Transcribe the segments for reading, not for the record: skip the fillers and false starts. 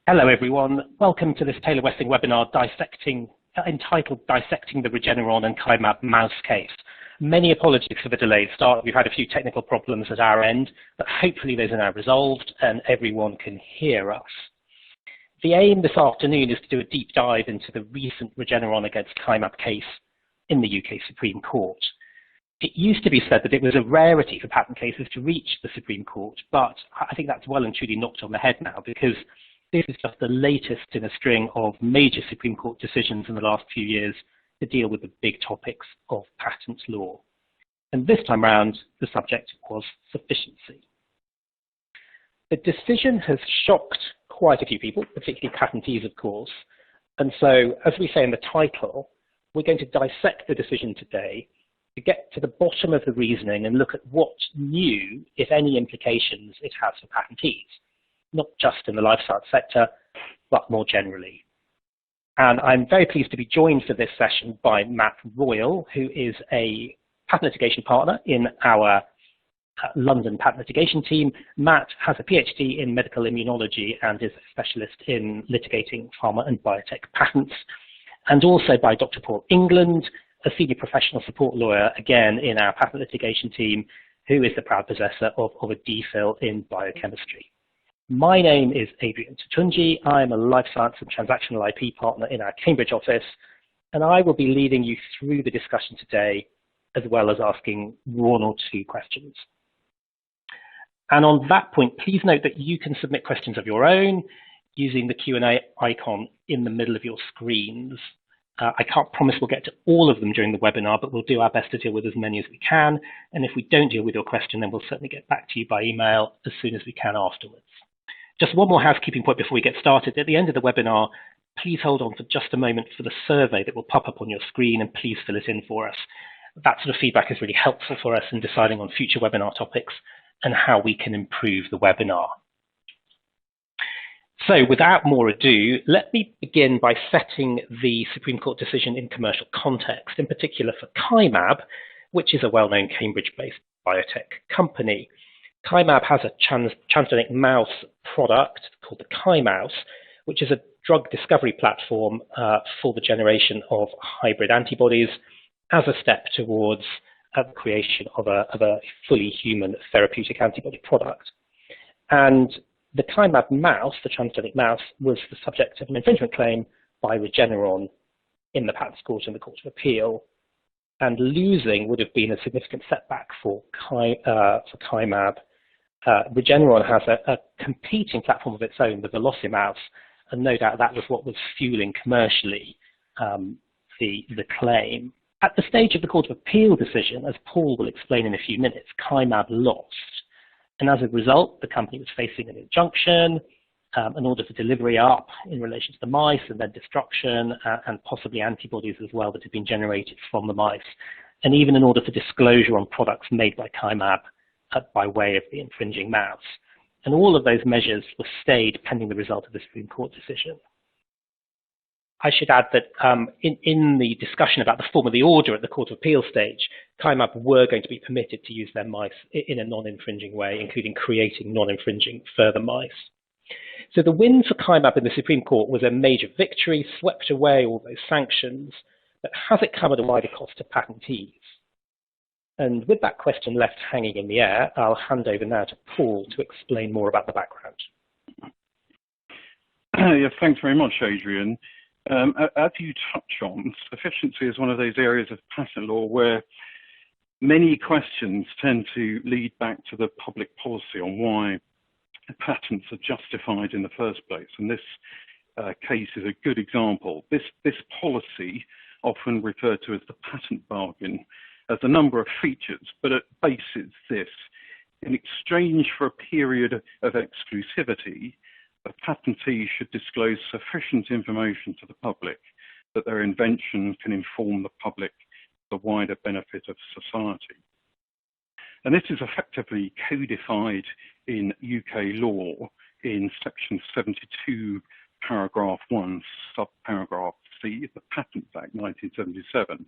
Hello everyone, welcome to this Taylor Wessing webinar entitled Dissecting the Regeneron and Kymab mouse case. Many apologies for the delayed start. We've had a few technical problems at our end, but hopefully those are now resolved and everyone can hear us. The aim this afternoon is to do a deep dive into the recent Regeneron against Kymab case in the UK Supreme Court. It used to be said that it was a rarity for patent cases to reach the Supreme Court, but I think that's well and truly knocked on the head now, because this is just the latest in a string of major Supreme Court decisions in the last few years to deal with the big topics of patent law. And this time round, the subject was sufficiency. The decision has shocked quite a few people, particularly patentees, of course. And so, as we say in the title, we're going to dissect the decision today to get to the bottom of the reasoning and look at what new, if any, implications it has for patentees, not just in the life science sector, but more generally. And I'm very pleased to be joined for this session by Matt Royal, who is a patent litigation partner in our London patent litigation team. Matt has a PhD in medical immunology and is a specialist in litigating pharma and biotech patents. And also by Dr. Paul England, a senior professional support lawyer, again in our patent litigation team, who is the proud possessor of a DPhil in biochemistry. My name is Adrian Tutunji. I am a life science and transactional IP partner in our Cambridge office, and I will be leading you through the discussion today, as well as asking one or two questions. And on that point, please note that you can submit questions of your own using the Q&A icon in the middle of your screens. I can't promise we'll get to all of them during the webinar, but we'll do our best to deal with as many as we can. And if we don't deal with your question, then we'll certainly get back to you by email as soon as we can afterwards. Just one more housekeeping point before we get started. At the end of the webinar, please hold on for just a moment for the survey that will pop up on your screen, and please fill it in for us. That sort of feedback is really helpful for us in deciding on future webinar topics and how we can improve the webinar. So without more ado, let me begin by setting the Supreme Court decision in commercial context, in particular for Kymab, which is a well-known Cambridge-based biotech company. Kymab has a transgenic mouse product called the Kymouse, which is a drug discovery platform for the generation of hybrid antibodies as a step towards the creation of a fully human therapeutic antibody product. And the Kymab mouse, the transgenic mouse, was the subject of an infringement claim by Regeneron in the Patents Court and the Court of Appeal. And losing would have been a significant setback for Kymab. Regeneron has a competing platform of its own, the Velocity mouse, and no doubt that was what was fueling commercially the claim. At the stage of the Court of Appeal decision, as Paul will explain in a few minutes, Kymab lost. And as a result, the company was facing an injunction, an order for delivery up in relation to the mice, and then destruction, and possibly antibodies as well that had been generated from the mice, and even an order for disclosure on products made by Kymab by way of the infringing mouse. And all of those measures were stayed pending the result of the Supreme Court decision. I should add that in the discussion about the form of the order at the Court of Appeal stage, Kymab were going to be permitted to use their mice in a non-infringing way, including creating non-infringing further mice. So the win for Kymab in the Supreme Court was a major victory, swept away all those sanctions, but has it come at a wider cost to patentees? And with that question left hanging in the air, I'll hand over now to Paul to explain more about the background. Yeah, thanks very much, Adrian. As you touch on, sufficiency is one of those areas of patent law where many questions tend to lead back to the public policy on why patents are justified in the first place. And this case is a good example. This policy, often referred to as the patent bargain, has a number of features, but at base it's this. In exchange for a period of exclusivity, the patentee should disclose sufficient information to the public that their invention can inform the public for the wider benefit of society. And this is effectively codified in UK law in section 72, paragraph 1, subparagraph C, the Patents Act 1977.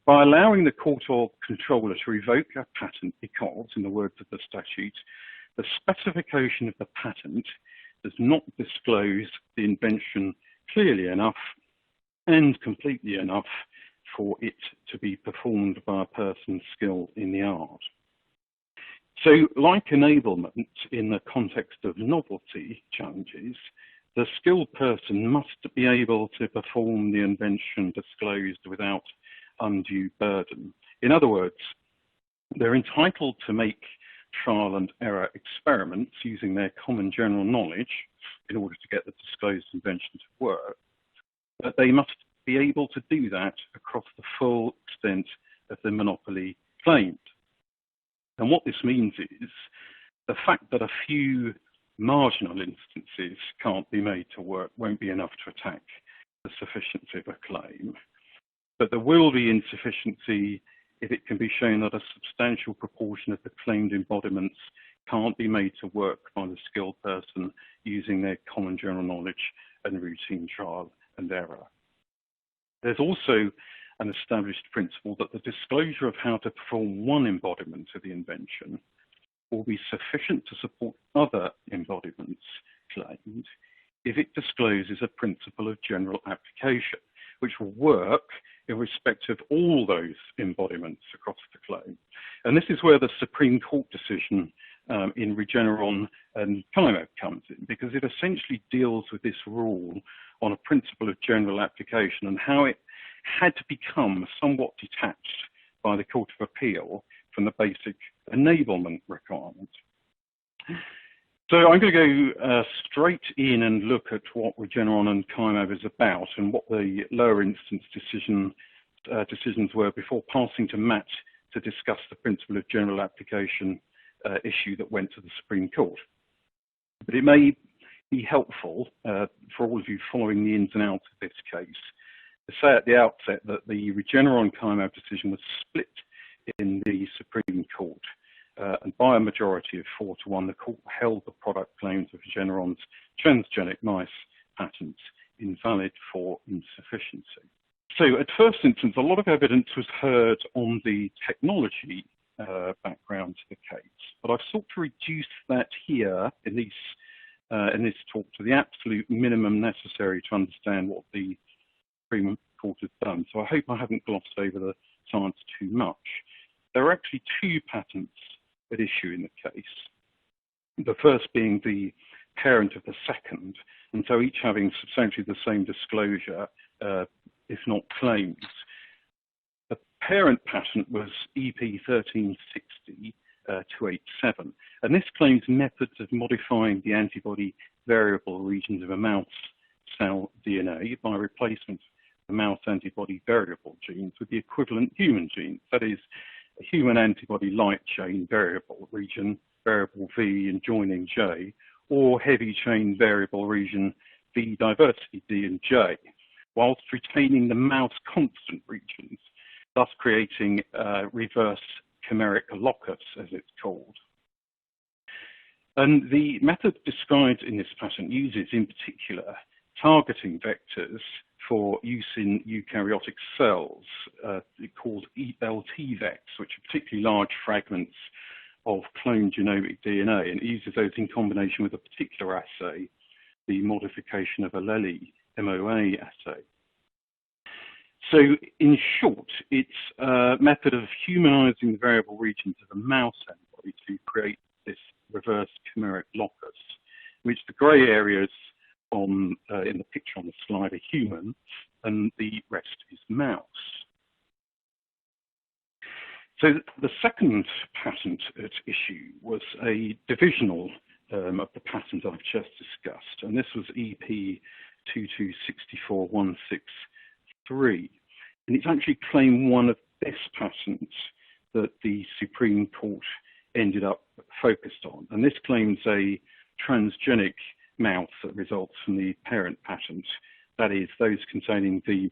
By allowing the court or controller to revoke a patent because, in the words of the statute, the specification of the patent does not disclose the invention clearly enough and completely enough for it to be performed by a person skilled in the art. So, like enablement in the context of novelty challenges, the skilled person must be able to perform the invention disclosed without undue burden. In other words, they're entitled to make trial and error experiments using their common general knowledge in order to get the disclosed invention to work, but they must be able to do that across the full extent of the monopoly claimed. And what this means is the fact that a few marginal instances can't be made to work won't be enough to attack the sufficiency of a claim. But there will be insufficiency if it can be shown that a substantial proportion of the claimed embodiments can't be made to work by the skilled person using their common general knowledge and routine trial and error. There's also an established principle that the disclosure of how to perform one embodiment of the invention will be sufficient to support other embodiments claimed if it discloses a principle of general application, which will work in respect of all those embodiments across the claim. And this is where the Supreme Court decision in Regeneron and Kymab comes in, because it essentially deals with this rule on a principle of general application and how it had to become somewhat detached by the Court of Appeal from the basic enablement requirement. So I'm going to go straight in and look at what Regeneron and Kymab is about and what the lower instance decisions were before passing to Matt to discuss the principle of general application issue that went to the Supreme Court. But it may be helpful for all of you following the ins and outs of this case to say at the outset that the Regeneron-Kymab decision was split in the Supreme Court, and by a majority of 4-1, the court held the product claims of Regeneron's transgenic mice patents invalid for insufficiency. So at first instance, a lot of evidence was heard on the technology background to the case, but I've sought to reduce that here in this talk to the absolute minimum necessary to understand what the Supreme Court has done. So I hope I haven't glossed over the science too much. There are actually two patents at issue in the case, the first being the parent of the second, and so each having substantially the same disclosure, if not claims. The parent patent was EP 1360-287, and this claims methods of modifying the antibody variable regions of a mouse cell DNA by replacement of the mouse antibody variable genes with the equivalent human genes, that is, a human antibody light chain variable region, variable V and joining J, or heavy chain variable region V diversity D and J, whilst retaining the mouse constant regions, thus creating reverse chimeric locus, as it's called. And the method described in this patent uses, in particular, targeting vectors for use in eukaryotic cells called LT-vecs, which are particularly large fragments of cloned genomic DNA, and it uses those in combination with a particular assay, the modification of allele MOA assay. So in short, it's a method of humanizing the variable regions of a mouse antibody to create this reverse chimeric locus, which the gray areas on in the picture on the slide are human, and the rest is mouse. So the second patent at issue was a divisional of the patent I've just discussed, and this was EP 2264163, and it's actually claim one of this patent that the Supreme Court ended up focused on, and this claims a transgenic mouse that results from the parent patent, that is, those containing the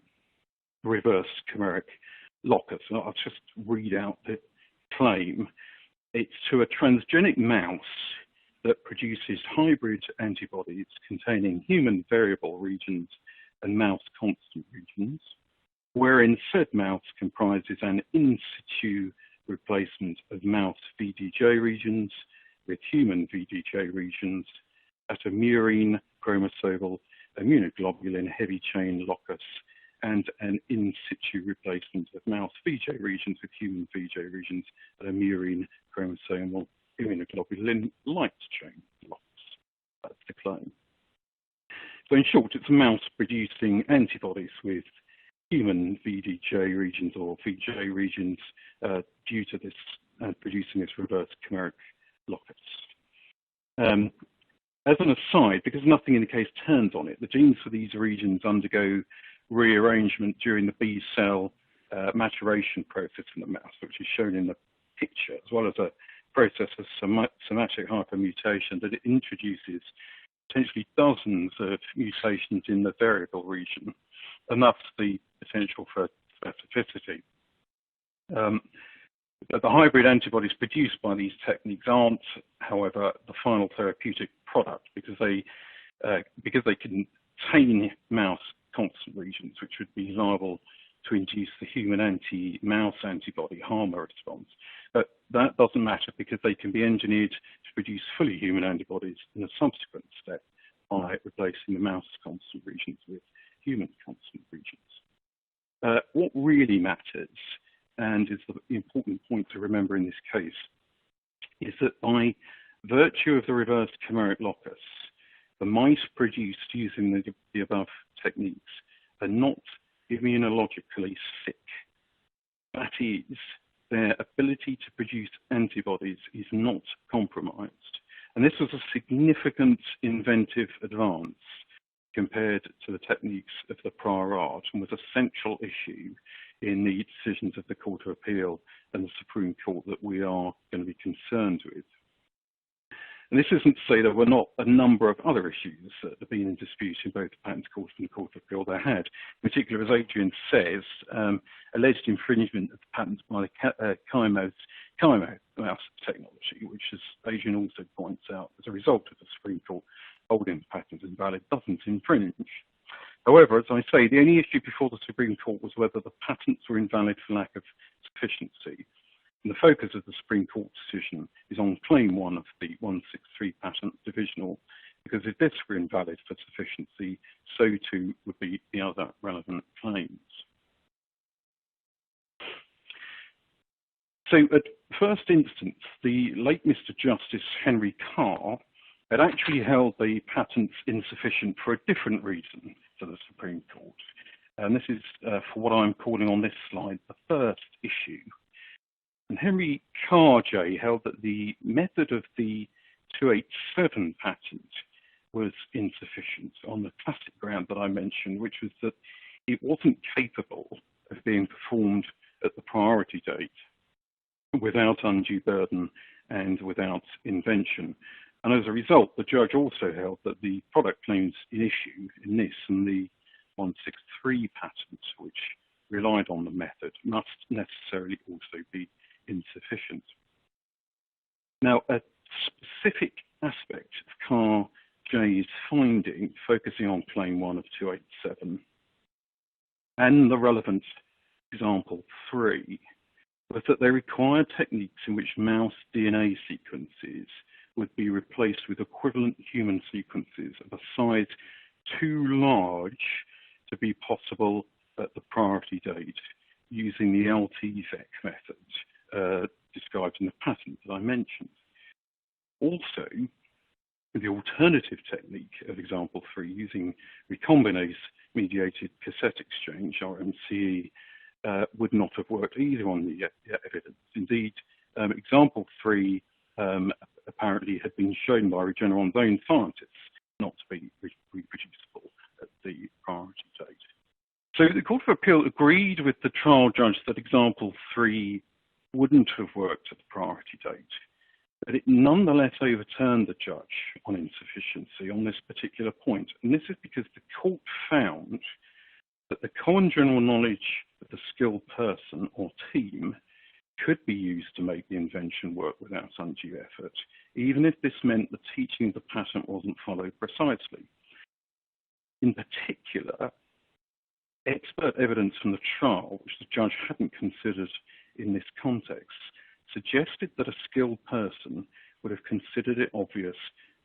reverse chimeric locus. And I'll just read out the claim. It's to a transgenic mouse that produces hybrid antibodies containing human variable regions and mouse constant regions, wherein said mouse comprises an in situ replacement of mouse VDJ regions with human VDJ regions at a murine chromosomal immunoglobulin heavy chain locus and an in situ replacement of mouse VJ regions with human VJ regions at a murine chromosomal immunoglobulin light chain locus. That's the claim. So in short, it's a mouse producing antibodies with human VDJ regions or VJ regions due to this producing this reverse chimeric locus. As an aside, because nothing in the case turns on it, the genes for these regions undergo rearrangement during the B cell maturation process in the mouse, which is shown in the picture, as well as a process of somatic hypermutation that it introduces potentially dozens of mutations in the variable region, and thus the potential for specificity. The hybrid antibodies produced by these techniques aren't, however, the final therapeutic product because they contain mouse constant regions, which would be liable to induce the human anti-mouse antibody HAMA response. But that doesn't matter because they can be engineered to produce fully human antibodies in a subsequent step by replacing the mouse constant regions with human constant regions. What really matters, and is the important point to remember in this case, is that by virtue of the reverse chimeric locus, the mice produced using the above techniques are not immunologically sick. That is, their ability to produce antibodies is not compromised. And this was a significant inventive advance compared to the techniques of the prior art and was a central issue in the decisions of the Court of Appeal and the Supreme Court that we are going to be concerned with. And this isn't to say there were not a number of other issues that have been in dispute in both the Patents Court and the Court of Appeal. They had, in particular, as Adrian says, alleged infringement of the patents by the Kymab mouse technology, which, as Adrian also points out, as a result of the Supreme Court holding the patent invalid, doesn't infringe. However, as I say, the only issue before the Supreme Court was whether the patents were invalid for lack of sufficiency. And the focus of the Supreme Court decision is on Claim 1 of the 163 patent divisional, because if this were invalid for sufficiency, so too would be the other relevant claims. So at first instance, the late Mr. Justice Henry Carr had actually held the patents insufficient for a different reason to the Supreme Court. And this is for what I'm calling on this slide, the first issue. And Henry Carr, J, held that the method of the 287 patent was insufficient on the classic ground that I mentioned, which was that it wasn't capable of being performed at the priority date without undue burden and without invention. And as a result, the judge also held that the product claims in issue in this and the 163 patent, which relied on the method, must necessarily also be insufficient. Now, a specific aspect of Carr J's finding, focusing on Claim 1 of 287, and the relevant example 3, was that they required techniques in which mouse DNA sequences would be replaced with equivalent human sequences of a size too large to be possible at the priority date using the LT-VEC method described in the patent that I mentioned. Also, the alternative technique of example 3 using recombinase mediated cassette exchange, or MCE, would not have worked either on the evidence. Indeed, example 3 apparently had been shown by Regeneron's own scientists not to be reproducible at the priority date. So the Court of Appeal agreed with the trial judge that example 3 wouldn't have worked at the priority date, but it nonetheless overturned the judge on insufficiency on this particular point. And this is because the court found that the common general knowledge of the skilled person or team could be used to make the invention work without undue effort, even if this meant the teaching of the patent wasn't followed precisely. In particular, expert evidence from the trial, which the judge hadn't considered in this context, suggested that a skilled person would have considered it obvious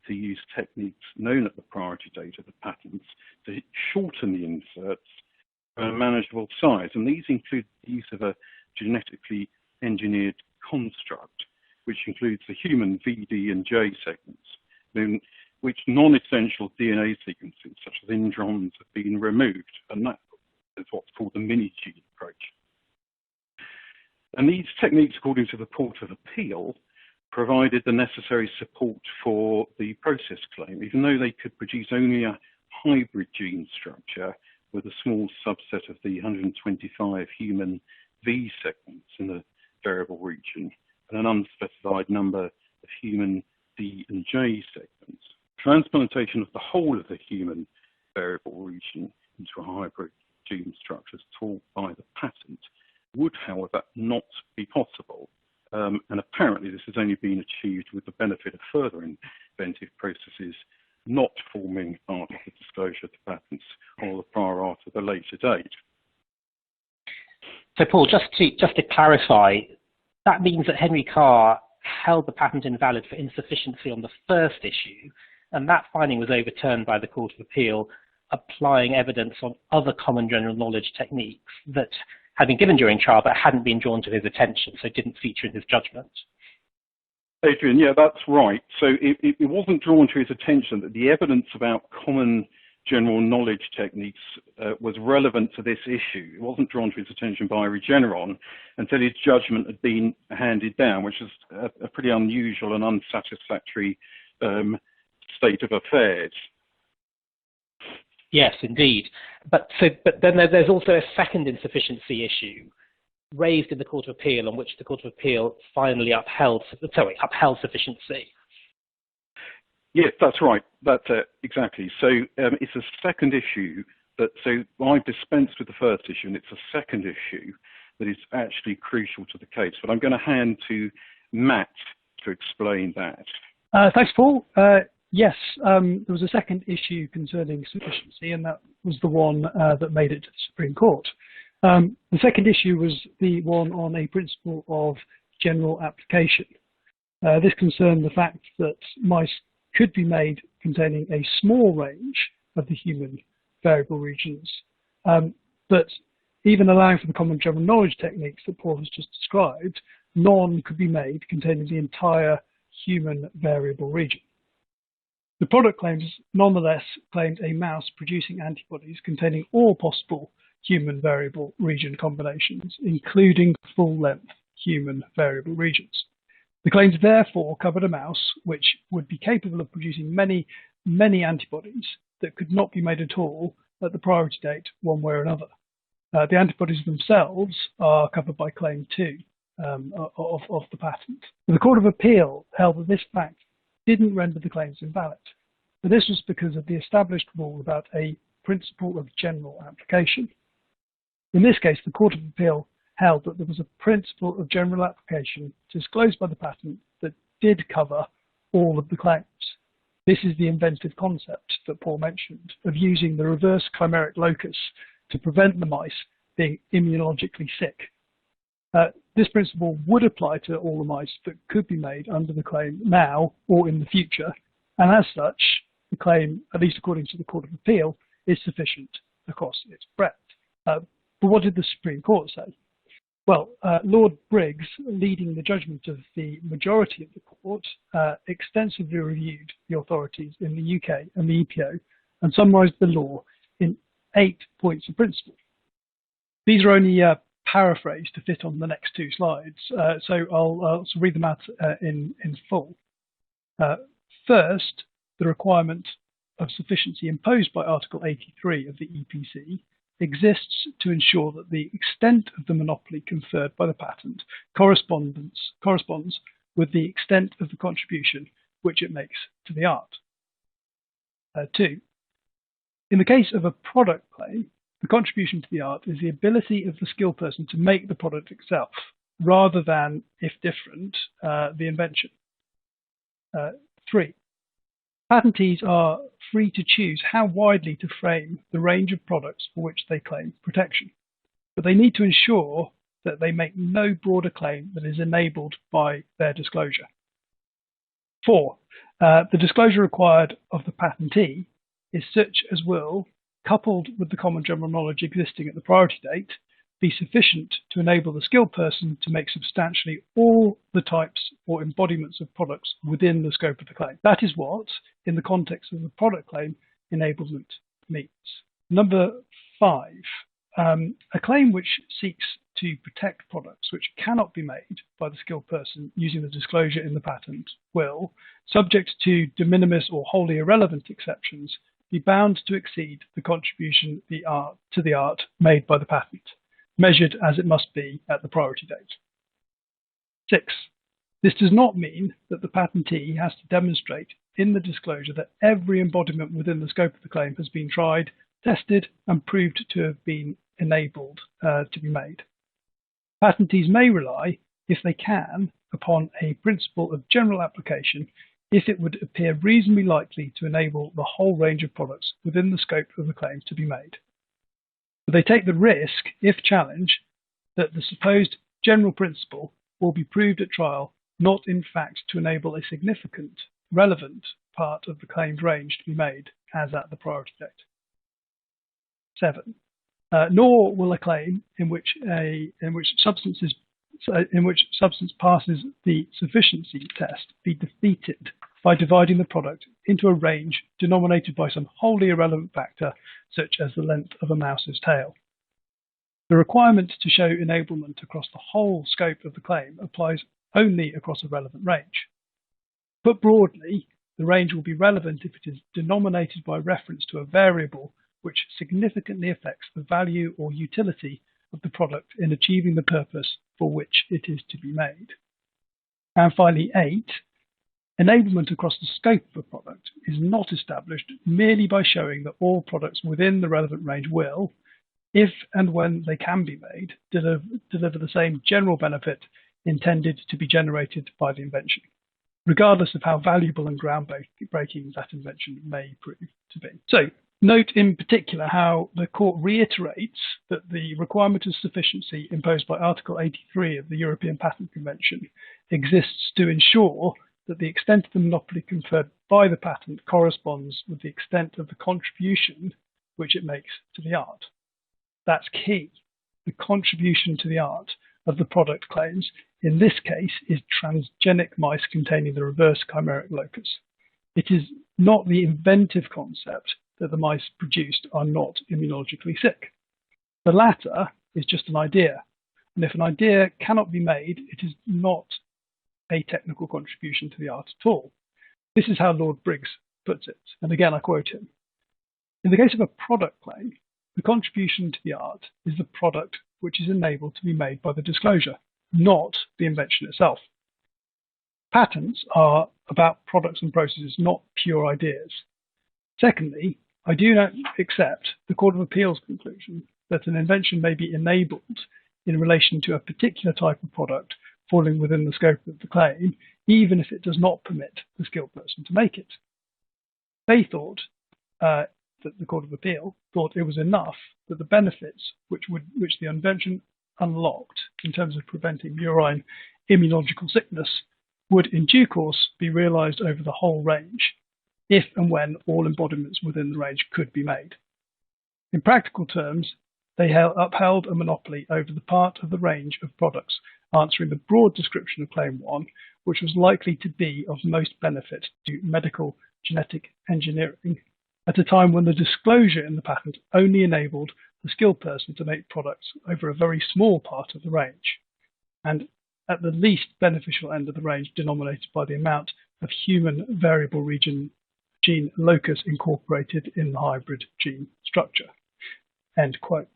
to use techniques known at the priority date of the patents to shorten the inserts to a manageable size. And these include the use of a genetically engineered construct, which includes the human VD and J segments, in which non-essential DNA sequences, such as introns, have been removed. And that is what's called the mini-gene approach. And these techniques, according to the Court of Appeal, provided the necessary support for the process claim, even though they could produce only a hybrid gene structure with a small subset of the 125 human V segments in the variable region and an unspecified number of human D and J segments. Transplantation of the whole of the human variable region into a hybrid gene structure as taught by the patent would, however, not be possible. And apparently this has only been achieved with the benefit of further inventive processes not forming part of the disclosure to patents or the prior art at a later date. So Paul, just to clarify, that means that Henry Carr held the patent invalid for insufficiency on the first issue, and that finding was overturned by the Court of Appeal, applying evidence on other common general knowledge techniques that had been given during trial but hadn't been drawn to his attention, so didn't feature in his judgment. Adrian, yeah, that's right. So it wasn't drawn to his attention that the evidence about common general knowledge techniques was relevant to this issue. It wasn't drawn to his attention by Regeneron until his judgment had been handed down, which is a pretty unusual and unsatisfactory state of affairs. Yes, indeed. But then there's also a second insufficiency issue raised in the Court of Appeal, on which the Court of Appeal finally upheld sufficiency. Yes, that's right. That's exactly. So it's a second issue so I've dispensed with the first issue, and it's a second issue that is actually crucial to the case. But I'm going to hand to Matt to explain that. Thanks, Paul. Yes, there was a second issue concerning sufficiency, and that was the one that made it to the Supreme Court. The second issue was the one on a principle of general application. This concerned the fact that mice could be made containing a small range of the human variable regions, but even allowing for the common general knowledge techniques that Paul has just described, none could be made containing the entire human variable region. The product claims nonetheless claimed a mouse producing antibodies containing all possible human variable region combinations, including full-length human variable regions. The claims therefore covered a mouse which would be capable of producing many, many antibodies that could not be made at all at the priority date one way or another. The antibodies themselves are covered by Claim 2 of the patent. The Court of Appeal held that this fact didn't render the claims invalid, but this was because of the established rule about a principle of general application. In this case, the Court of Appeal held that there was a principle of general application disclosed by the patent that did cover all of the claims. This is the inventive concept that Paul mentioned of using the reverse chimeric locus to prevent the mice being immunologically sick. This principle would apply to all the mice that could be made under the claim now or in the future, and as such, the claim, at least according to the Court of Appeal, is sufficient across its breadth. But what did the Supreme Court say? Well, Lord Briggs, leading the judgment of the majority of the court, extensively reviewed the authorities in the UK and the EPO and summarised the law in 8 points of principle. These are only paraphrased to fit on the next 2 slides, so I'll read them out in full. First, the requirement of sufficiency imposed by Article 83 of the EPC exists to ensure that the extent of the monopoly conferred by the patent corresponds with the extent of the contribution which it makes to the art. 2. In the case of a product claim, the contribution to the art is the ability of the skilled person to make the product itself, rather than, if different, the invention. 3. Patentees are free to choose how widely to frame the range of products for which they claim protection, but they need to ensure that they make no broader claim than is enabled by their disclosure. 4. The disclosure required of the patentee is such as will, coupled with the common general knowledge existing at the priority date, be sufficient to enable the skilled person to make substantially all the types or embodiments of products within the scope of the claim. That is what, in the context of the product claim, enablement means. Number 5, a claim which seeks to protect products which cannot be made by the skilled person using the disclosure in the patent will, subject to de minimis or wholly irrelevant exceptions, be bound to exceed the contribution to the art made by the patent, measured as it must be at the priority date. 6. This does not mean that the patentee has to demonstrate in the disclosure that every embodiment within the scope of the claim has been tried, tested, and proved to have been enabled to be made. Patentees may rely, if they can, upon a principle of general application if it would appear reasonably likely to enable the whole range of products within the scope of the claim to be made. But they take the risk, if challenged, that the supposed general principle will be proved at trial not in fact to enable a significant, relevant part of the claimed range to be made as at the priority date. 7. Nor will a claim in which substance passes the sufficiency test be defeated by dividing the product into a range denominated by some wholly irrelevant factor, such as the length of a mouse's tail. The requirement to show enablement across the whole scope of the claim applies only across a relevant range. Put broadly, the range will be relevant if it is denominated by reference to a variable which significantly affects the value or utility of the product in achieving the purpose for which it is to be made. And finally, 8, enablement across the scope of a product is not established merely by showing that all products within the relevant range will, if and when they can be made, deliver the same general benefit intended to be generated by the invention, regardless of how valuable and groundbreaking that invention may prove to be. So, note in particular how the court reiterates that the requirement of sufficiency imposed by Article 83 of the European Patent Convention exists to ensure that the extent of the monopoly conferred by the patent corresponds with the extent of the contribution which it makes to the art. That's key. The contribution to the art of the product claims, in this case, is transgenic mice containing the reverse chimeric locus. It is not the inventive concept that the mice produced are not immunologically sick. The latter is just an idea, and if an idea cannot be made, it is not a technical contribution to the art at all. This is how Lord Briggs puts it, and again I quote him. In the case of a product claim, the contribution to the art is the product which is enabled to be made by the disclosure, not the invention itself. Patents are about products and processes, not pure ideas. Secondly, I do not accept the Court of Appeal's conclusion that an invention may be enabled in relation to a particular type of product falling within the scope of the claim, even if it does not permit the skilled person to make it. They thought, that the Court of Appeal thought it was enough that the benefits which the invention unlocked in terms of preventing murine immunological sickness would in due course be realized over the whole range, if and when all embodiments within the range could be made. In practical terms, they upheld a monopoly over the part of the range of products answering the broad description of Claim 1, which was likely to be of most benefit to medical genetic engineering, at a time when the disclosure in the patent only enabled the skilled person to make products over a very small part of the range, and at the least beneficial end of the range denominated by the amount of human variable gene locus incorporated in the hybrid gene structure. End quote.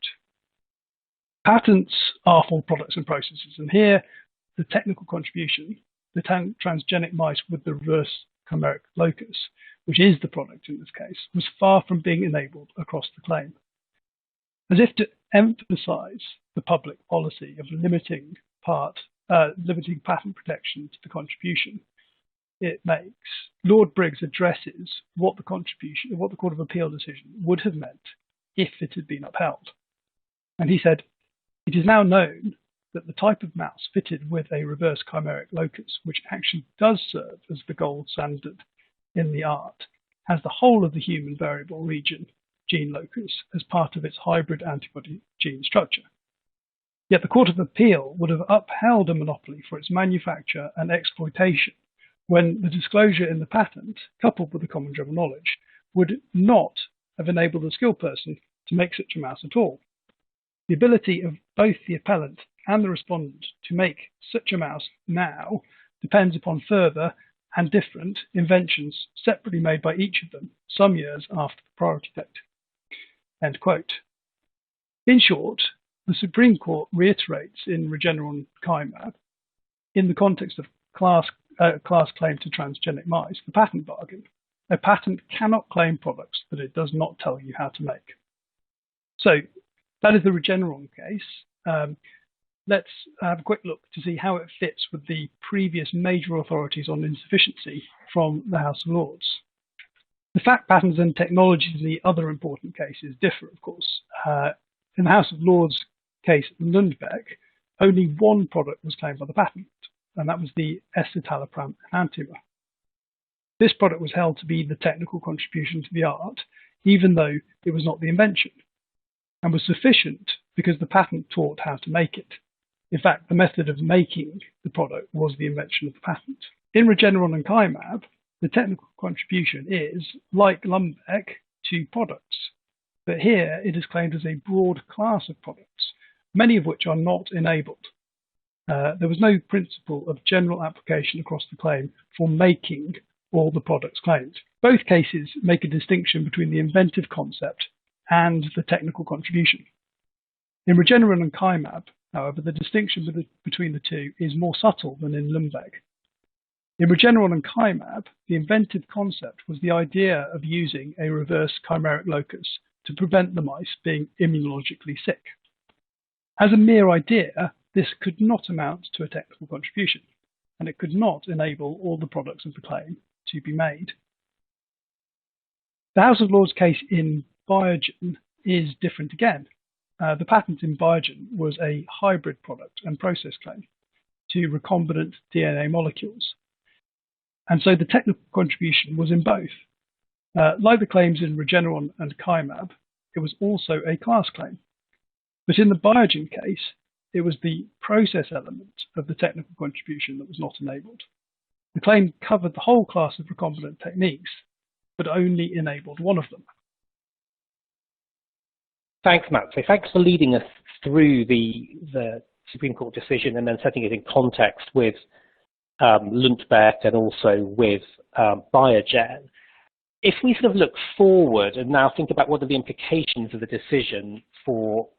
Patents are for products and processes, and here the technical contribution, the transgenic mice with the reverse chimeric locus, which is the product in this case, was far from being enabled across the claim. As if to emphasize the public policy of limiting patent protection to the contribution it makes, Lord Briggs addresses what the Court of Appeal decision would have meant if it had been upheld. And he said, "It is now known that the type of mouse fitted with a reverse chimeric locus, which actually does serve as the gold standard in the art, has the whole of the human variable region gene locus as part of its hybrid antibody gene structure. Yet the Court of Appeal would have upheld a monopoly for its manufacture and exploitation when the disclosure in the patent, coupled with the common general knowledge, would not have enabled a skilled person to make such a mouse at all. The ability of both the appellant and the respondent to make such a mouse now depends upon further and different inventions separately made by each of them some years after the priority date. End quote. In short, the Supreme Court reiterates in Regeneron Kymab, in the context of class claim to transgenic mice, the patent bargain. A patent cannot claim products that it does not tell you how to make. So that is the Regeneron case. Let's have a quick look to see how it fits with the previous major authorities on insufficiency from the House of Lords. The fact patterns and technologies in the other important cases differ, of course. In the House of Lords case Lundbeck, only one product was claimed by the patent, and that was the escitalopram enantiomer. This product was held to be the technical contribution to the art, even though it was not the invention, and was sufficient because the patent taught how to make it. In fact, the method of making the product was the invention of the patent. In Regeneron and Kymab, the technical contribution is, like Lundbeck, to products. But here it is claimed as a broad class of products, many of which are not enabled. There was no principle of general application across the claim for making all the products claimed. Both cases make a distinction between the inventive concept and the technical contribution. In Regeneron and Kymab, however, the distinction between the two is more subtle than in Lundbeck. In Regeneron and Kymab, the inventive concept was the idea of using a reverse chimeric locus to prevent the mice being immunologically sick. As a mere idea, this could not amount to a technical contribution, and it could not enable all the products of the claim to be made. The House of Lords case in Biogen is different again. The patent in Biogen was a hybrid product and process claim to recombinant DNA molecules. And so the technical contribution was in both. Like the claims in Regeneron and Kymab, it was also a class claim. But in the Biogen case, it was the process element of the technical contribution that was not enabled. The claim covered the whole class of recombinant techniques, but only enabled one of them. Thanks, Matt. So thanks for leading us through the Supreme Court decision and then setting it in context with Lundbeck and also with Biogen. If we sort of look forward and now think about what are the implications of the decision for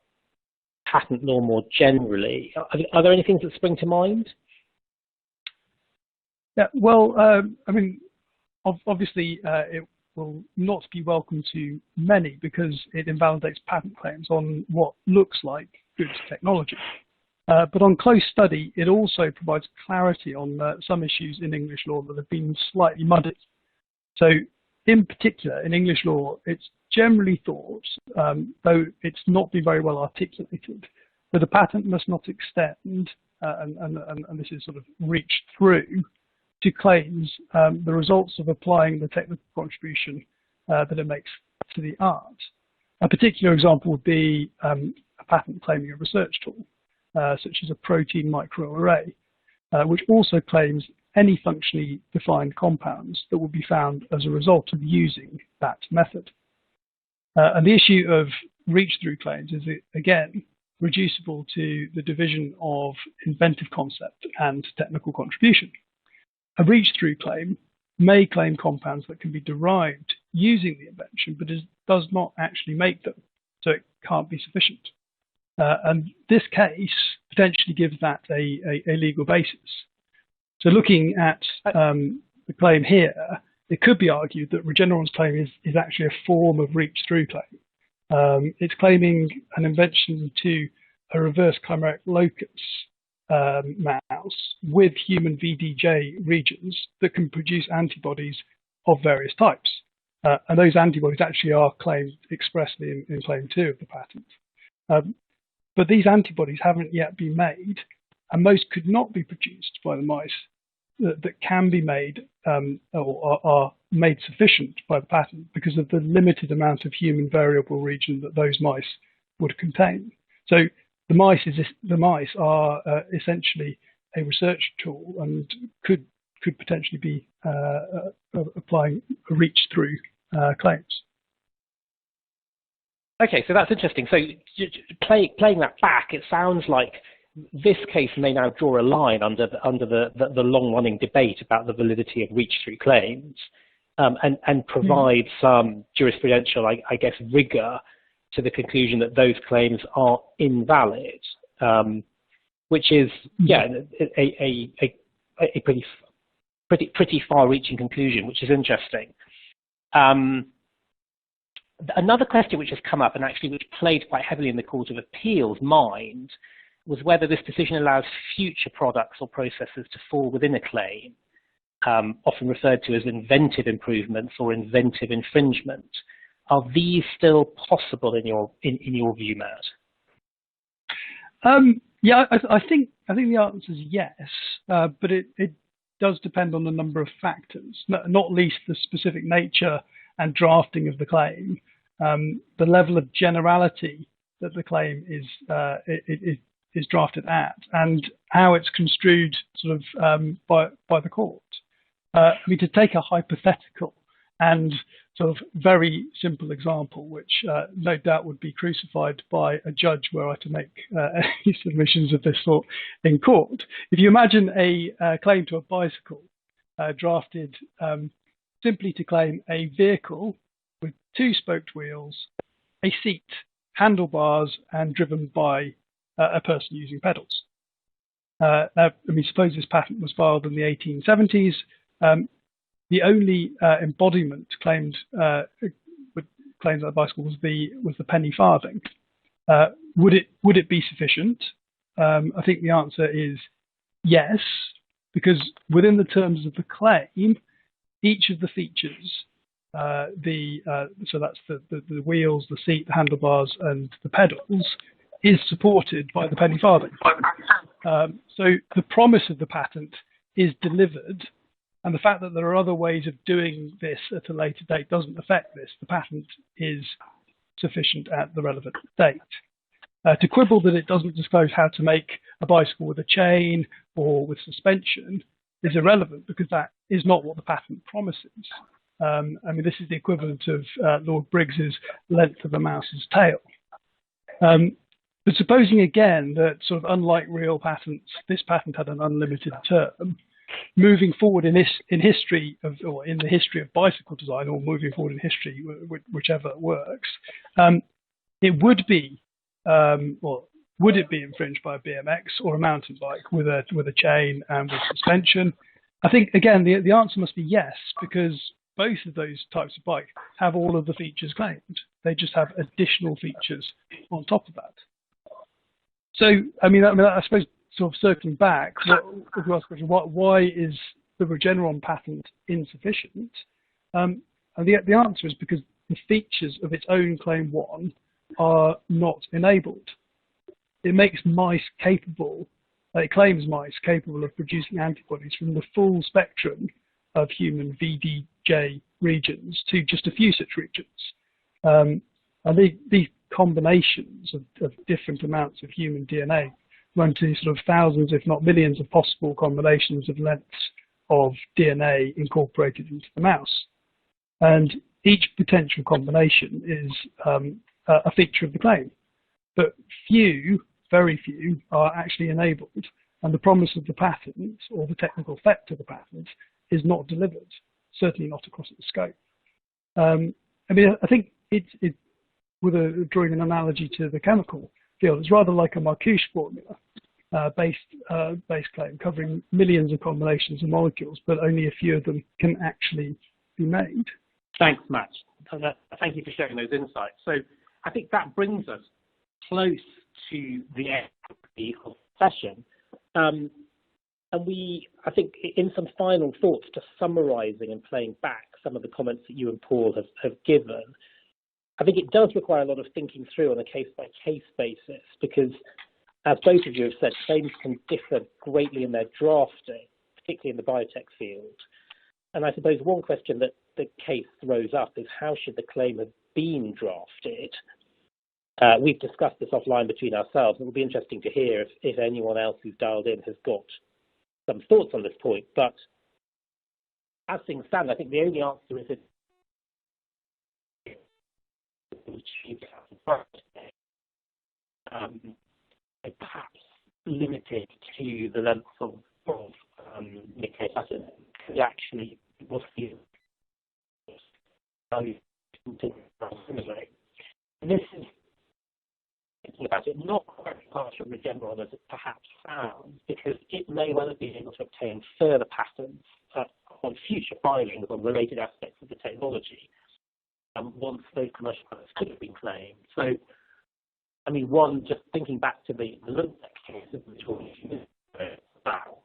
patent law more generally, are there any things that spring to mind? Yeah, well, I mean, obviously it will not be welcome to many because it invalidates patent claims on what looks like good technology. But on close study, it also provides clarity on some issues in English law that have been slightly muddied. So in particular, in English law, it's generally thought, though it's not been very well articulated, that a patent must not extend, and this is sort of reached through, to claims the results of applying the technical contribution that it makes to the art. A particular example would be a patent claiming a research tool, such as a protein microarray, which also claims any functionally defined compounds that will be found as a result of using that method. And the issue of reach-through claims is, again, reducible to the division of inventive concept and technical contribution. A reach-through claim may claim compounds that can be derived using the invention, but it does not actually make them, so it can't be sufficient. And this case potentially gives that a legal basis. So looking at the claim here, it could be argued that Regeneron's claim is actually a form of reach-through claim. It's claiming an invention to a reverse chimeric locus mouse with human VDJ regions that can produce antibodies of various types. And those antibodies actually are claimed expressly in Claim 2 of the patent. but these antibodies haven't yet been made, and most could not be produced by the mice that can be made or are made sufficient by the patent because of the limited amount of human variable region that those mice would contain. So the mice are essentially a research tool and could potentially be applying a reach-through claims. Okay, so that's interesting. So playing that back, it sounds like this case may now draw a line under the long-running debate about the validity of reach-through claims, and provide some jurisprudential, I guess, rigor to the conclusion that those claims are invalid, which is, yeah, a pretty far-reaching conclusion, which is interesting. Another question which has come up, and actually which played quite heavily in the Court of Appeal's mind, was whether this decision allows future products or processes to fall within a claim, often referred to as inventive improvements or inventive infringement. Are these still possible in your view, Matt? Yeah, I think the answer is yes, but it does depend on a number of factors, not least the specific nature and drafting of the claim, the level of generality that the claim is drafted at, and how it's construed sort of by the court. I mean, to take a hypothetical and sort of very simple example, which no doubt would be crucified by a judge were I to make any submissions of this sort in court. If you imagine a claim to a bicycle drafted simply to claim a vehicle with two spoked wheels, a seat, handlebars, and driven by a person using pedals. Now, I mean, suppose this patent was filed in the 1870s. The only embodiment claimed that the bicycle was the penny farthing. Would it be sufficient? I think the answer is yes, because within the terms of the claim, each of the features, so that's the wheels, the seat, the handlebars, and the pedals, is supported by the penny farthing. So the promise of the patent is delivered, and the fact that there are other ways of doing this at a later date doesn't affect this. The patent is sufficient at the relevant date. To quibble that it doesn't disclose how to make a bicycle with a chain or with suspension is irrelevant, because that is not what the patent promises. I mean, this is the equivalent of Lord Briggs's length of a mouse's tail. But supposing again that, sort of unlike real patents, this patent had an unlimited term, moving forward in history or in the history of bicycle design, or moving forward in history, whichever works, it would be, or would it be infringed by a BMX or a mountain bike with a chain and with suspension? I think again the answer must be yes, because both of those types of bike have all of the features claimed. They just have additional features on top of that. So I mean I suppose, sort of circling back, if you ask the question, why is the Regeneron patent insufficient? And the answer is because the features of its own claim 1 are not enabled. It makes mice capable, it claims mice capable of producing antibodies from the full spectrum of human VDJ regions to just a few such regions. And these combinations of different amounts of human DNA run to sort of thousands, if not millions, of possible combinations of lengths of DNA incorporated into the mouse. And each potential combination is a feature of the claim. But few, very few, are actually enabled. And the promise of the patent, or the technical effect of the patent, is not delivered, certainly not across its scope. I mean, I think drawing an analogy to the chemical field, it's rather like a Marcuse formula based claim covering millions of combinations of molecules, but only a few of them can actually be made. Thanks, Matt. Thank you for sharing those insights. So I think that brings us close to the end of the session. And I think in some final thoughts, just summarising and playing back some of the comments that you and Paul have given, I think it does require a lot of thinking through on a case-by-case basis, because, as both of you have said, claims can differ greatly in their drafting, particularly in the biotech field. And I suppose one question that the case throws up is, how should the claim have been drafted? We've discussed this offline between ourselves, and it will be interesting to hear if anyone else who's dialed in has got some thoughts on this point. But as things stand, I think the only answer is perhaps limited to the length of nucleic acid. Actually, was the this is, thinking about it, not quite as harsh of Regeneron as it perhaps sounds, because it may well have been able to obtain further patents on future filings on related aspects of the technology once those commercial products could have been claimed. So, I mean, one, just thinking back to the Lundbeck case of which we're about,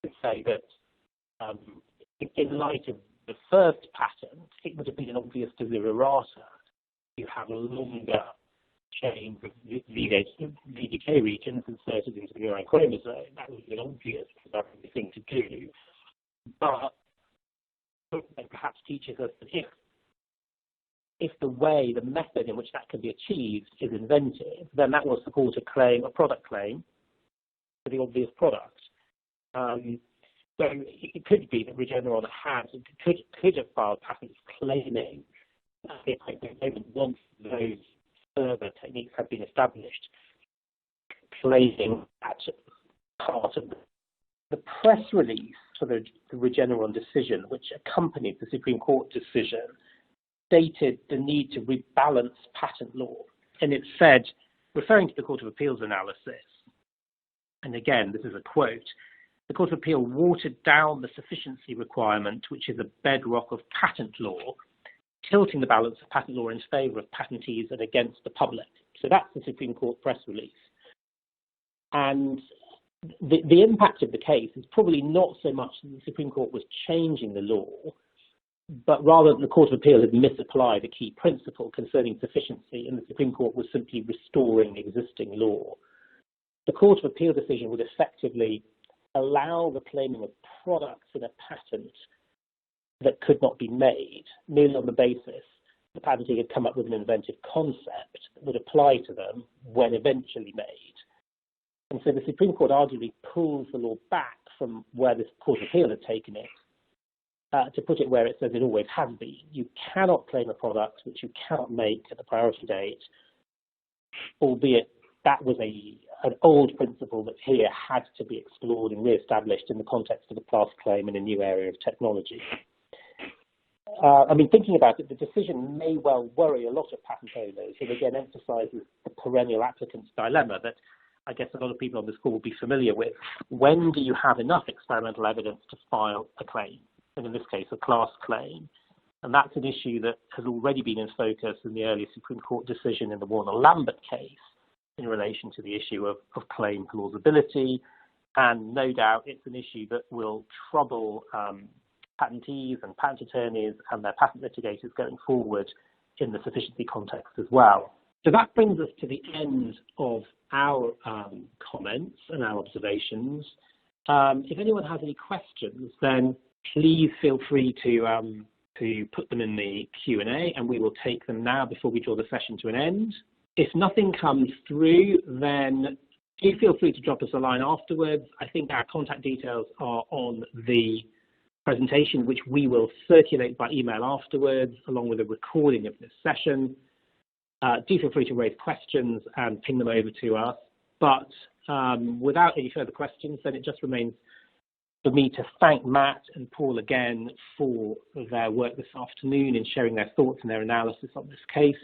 would say that in light of the first patent, it would have been an obvious desiderata to have a longer chain of VDK regions inserted into the murine chromosome. That would be an obvious thing to do. But it perhaps teaches us that if the method in which that can be achieved is inventive, then that will support a product claim for the obvious product. So it could be that Regeneron could have filed patents claiming once those further techniques have been established, claiming that part of the press release for the Regeneron decision, which accompanied the Supreme Court decision, stated the need to rebalance patent law. And it said, referring to the Court of Appeals analysis, and again, this is a quote, the Court of Appeal watered down the sufficiency requirement, which is a bedrock of patent law, tilting the balance of patent law in favour of patentees and against the public. So that's the Supreme Court press release. And the impact of the case is probably not so much that the Supreme Court was changing the law, but rather that the Court of Appeal had misapplied a key principle concerning sufficiency, and the Supreme Court was simply restoring existing law. The Court of Appeal decision would effectively allow the claiming of products in a patent that could not be made, merely on the basis the patentee had come up with an inventive concept that would apply to them when eventually made. And so the Supreme Court arguably pulls the law back from where the Court of Appeal had taken it, to put it where it says it always has been. You cannot claim a product which you cannot make at the priority date, albeit that was an old principle that here had to be explored and re-established in the context of a class claim in a new area of technology. I mean, thinking about it, the decision may well worry a lot of patent owners, and again emphasises the perennial applicant's dilemma that I guess a lot of people on this call will be familiar with. When do you have enough experimental evidence to file a claim? And in this case, a class claim. And that's an issue that has already been in focus in the earlier Supreme Court decision in the Warner-Lambert case in relation to the issue of claim plausibility. And no doubt it's an issue that will trouble patentees and patent attorneys and their patent litigators going forward in the sufficiency context as well. So that brings us to the end of our comments and our observations. If anyone has any questions, then please feel free to put them in the Q&A, and we will take them now before we draw the session to an end. If nothing comes through, then do feel free to drop us a line afterwards. I think our contact details are on the presentation, which we will circulate by email afterwards, along with a recording of this session. Do feel free to raise questions and ping them over to us. But without any further questions, then it just remains for me to thank Matt and Paul again for their work this afternoon in sharing their thoughts and their analysis on this case,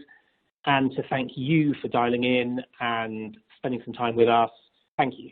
and to thank you for dialing in and spending some time with us. Thank you.